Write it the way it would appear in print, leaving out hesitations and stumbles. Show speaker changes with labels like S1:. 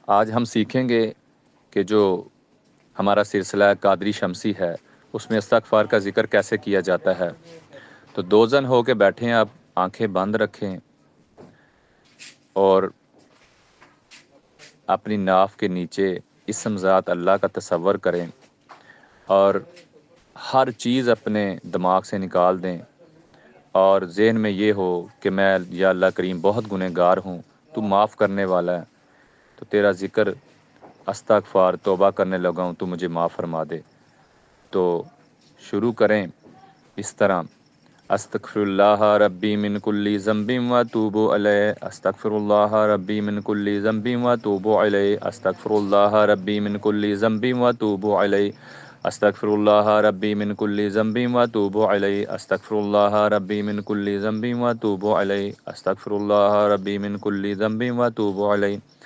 S1: آج ہم سیکھیں گے کہ جو ہمارا سلسلہ قادری شمسی ہے اس میں استغفار کا ذکر کیسے کیا جاتا ہے۔ تو دو زن ہو کے بیٹھیں، آپ آنکھیں بند رکھیں اور اپنی ناف کے نیچے اسم ذات اللہ کا تصور کریں اور ہر چیز اپنے دماغ سے نکال دیں، اور ذہن میں یہ ہو کہ میں یا اللہ کریم بہت گنہگار ہوں، تو معاف کرنے والا ہے، تو تیرا ذکر استغفار توبہ کرنے لگا ہوں، تو مجھے معاف فرما دے۔ تو شروع کریں اس طرح: استغفر اللہ ربی من کل ذنب واتوب الیہ، استغفر اللہ ربی من کل ذنب واتوب الیہ، استغفر اللہ ربی من کل ذنب واتوب الیہ، استغفر اللہ ربی من کل ذنب واتوب الیہ، استغفر اللہ ربی من کل ذنب واتوب الیہ، استغفر اللہ ربی من کل ذنب واتوب الیہ۔